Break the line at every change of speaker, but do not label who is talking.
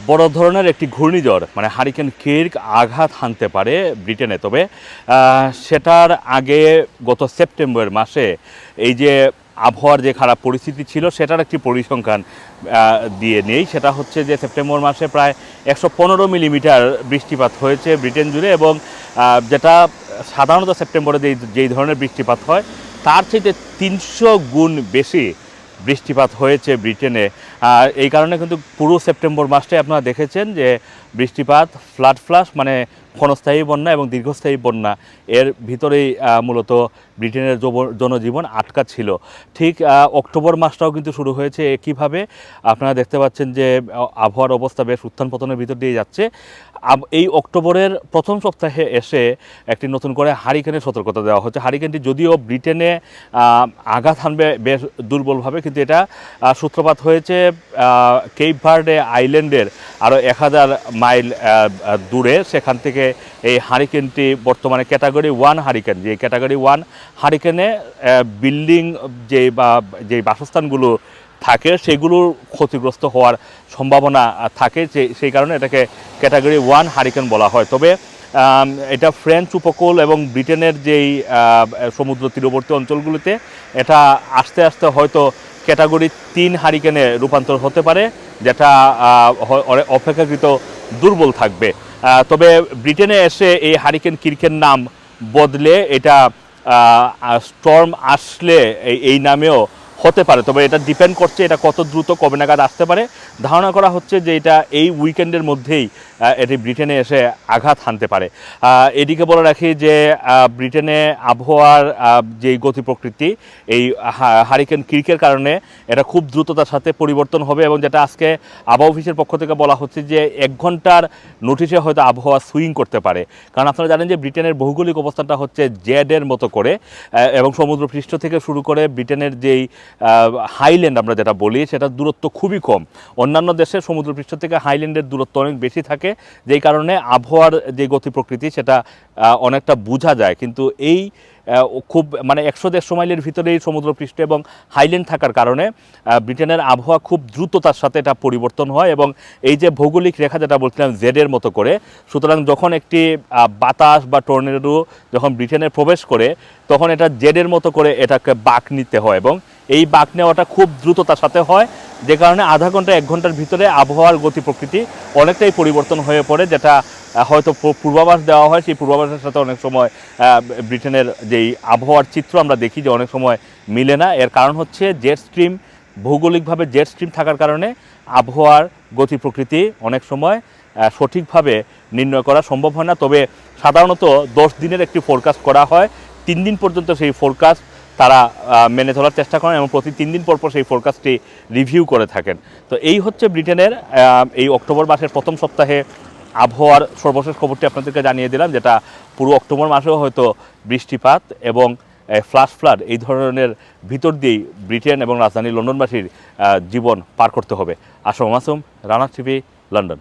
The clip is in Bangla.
বড় ধরনের একটি ঘূর্ণিঝড় মানে হারিকেন কির্ক আঘাত হানতে পারে ব্রিটেনে। তবে সেটার আগে গত সেপ্টেম্বর মাসে এই যে আবহাওয়ার যে খারাপ পরিস্থিতি ছিল সেটার একটি পরিসংখ্যান দিয়ে নেই। সেটা হচ্ছে যে সেপ্টেম্বর মাসে প্রায় 115 মিলিমিটার বৃষ্টিপাত হয়েছে ব্রিটেন জুড়ে, এবং যেটা সাধারণত সেপ্টেম্বরে যেই ধরনের বৃষ্টিপাত হয় তার চাইতে 300 গুণ বেশি বৃষ্টিপাত হয়েছে ব্রিটেনে। আর এই কারণে কিন্তু পুরো সেপ্টেম্বর মাসটাই আপনারা দেখেছেন যে বৃষ্টিপাত, ফ্লাশ মানে ক্ষণস্থায়ী বন্যা এবং দীর্ঘস্থায়ী বন্যা, এর ভিতরেই মূলত ব্রিটেনের জনজীবন আটকা ছিল। ঠিক অক্টোবর মাসটাও কিন্তু শুরু হয়েছে একইভাবে। আপনারা দেখতে পাচ্ছেন যে আবহাওয়ার অবস্থা বেশ উত্থান পতনের ভিতর দিয়ে যাচ্ছে। এই অক্টোবরের প্রথম সপ্তাহে এসে একটি নতুন করে হারিকেনের সতর্কতা দেওয়া হচ্ছে। হারিকেনটি যদিও ব্রিটেনে আঘাত হানবে বেশ দুর্বলভাবে, কিন্তু এটা সূত্রপাত হয়েছে কেপ ভার্ডে আইল্যান্ডের আরও 1000 মাইল দূরে। সেখান থেকে এই হারিকেনটি বর্তমানে ক্যাটাগরি 1 হারিকেন। যে ক্যাটাগরি 1 হারিকেনে বিল্ডিং যে বাসস্থানগুলো থাকে সেগুলোর ক্ষতিগ্রস্ত হওয়ার সম্ভাবনা থাকে, সেই কারণে এটাকে ক্যাটাগরি 1 হারিকেন বলা হয়। তবে এটা ফ্রেঞ্চ উপকূল এবং ব্রিটেনের যেই সমুদ্র তীরবর্তী অঞ্চলগুলিতে এটা আস্তে আস্তে হয়তো ক্যাটাগরি 3 হারিকেনে রূপান্তর হতে পারে, যেটা অপেক্ষাকৃত দুর্বল থাকবে। তবে ব্রিটেনে এসে এই হারিকেন কির্কের নাম বদলে এটা স্টর্ম আসলে এই নামেও হতে পারে। তবে এটা ডিপেন্ড করছে এটা কত দ্রুত কবে নাগাদ আসতে পারে। ধারণা করা হচ্ছে যে এটা এই উইকেন্ডের মধ্যেই এটি ব্রিটেনে এসে আঘাত হানতে পারে। এদিকে বলে রাখি যে ব্রিটেনে আবহাওয়ার যেই গতি প্রকৃতি এই হারিকেন কির্কের কারণে এটা খুব দ্রুততার সাথে পরিবর্তন হবে, এবং যেটা আজকে আবহাওয়া অফিসের পক্ষ থেকে বলা হচ্ছে যে 1 ঘন্টার নোটিশে হয়তো আবহাওয়া সুইং করতে পারে। কারণ আপনারা জানেন যে ব্রিটেনের ভৌগোলিক অবস্থানটা হচ্ছে জেডের মতো করে, এবং সমুদ্রপৃষ্ঠ থেকে শুরু করে ব্রিটেনের যেই হাইল্যান্ড আমরা যেটা বলি সেটার দূরত্ব খুবই কম। অন্যান্য দেশের সমুদ্রপৃষ্ঠ থেকে হাইল্যান্ডের দূরত্ব অনেক বেশি থাকে, যেই কারণে আবহাওয়ার যে গতি প্রকৃতি সেটা অনেকটা বোঝা যায়। কিন্তু এই খুব মানে 100-150 মাইলের ভিতরেই সমুদ্রপৃষ্ঠ এবং হাইল্যান্ড থাকার কারণে ব্রিটেনের আবহাওয়া খুব দ্রুততার সাথে এটা পরিবর্তন হয়, এবং এই যে ভৌগোলিক রেখা যেটা বলছিলাম জেডের মতো করে, সুতরাং যখন একটি বাতাস বা টর্নেডো যখন ব্রিটেনে প্রবেশ করে তখন এটা জেডের মতো করে এটাকে বাঁক নিতে হয়, এবং এই বাঁক নেওয়াটা খুব দ্রুততার সাথে হয়, যে কারণে আধা ঘন্টা 1 ঘন্টার ভিতরে আবহাওয়ার গতি প্রকৃতি অনেকটাই পরিবর্তন হয়ে পড়ে। যেটা হয়তো পূর্বাভাস দেওয়া হয়, সেই পূর্বাভাসের সাথে অনেক সময় ব্রিটেনের যেই আবহাওয়ার চিত্র আমরা দেখি যে অনেক সময় মিলে না। এর কারণ হচ্ছে জেট স্ট্রিম, ভৌগোলিকভাবে জেট স্ট্রিম থাকার কারণে আবহাওয়ার গতি প্রকৃতি অনেক সময় সঠিকভাবে নির্ণয় করা সম্ভব হয় না। তবে সাধারণত 10 দিনের একটি ফোরকাস্ট করা হয়, 3 দিন পর্যন্ত সেই ফোরকাস্ট তারা মেনে চলার চেষ্টা করেন এবং প্রতি 3 দিন পর সেই ফোরকাস্টটি রিভিউ করে থাকেন। তো এই হচ্ছে ব্রিটেনের এই অক্টোবর মাসের প্রথম সপ্তাহে আবহাওয়ার সর্বশেষ খবরটি আপনাদেরকে জানিয়ে দিলাম, যেটা পুরো অক্টোবর মাসেও হয়তো বৃষ্টিপাত এবং ফ্লাড এই ধরনের ভিতর দিয়েই ব্রিটেন এবং রাজধানী লন্ডনবাসীর জীবন পার করতে হবে। Assam Masum, Rana TV, London.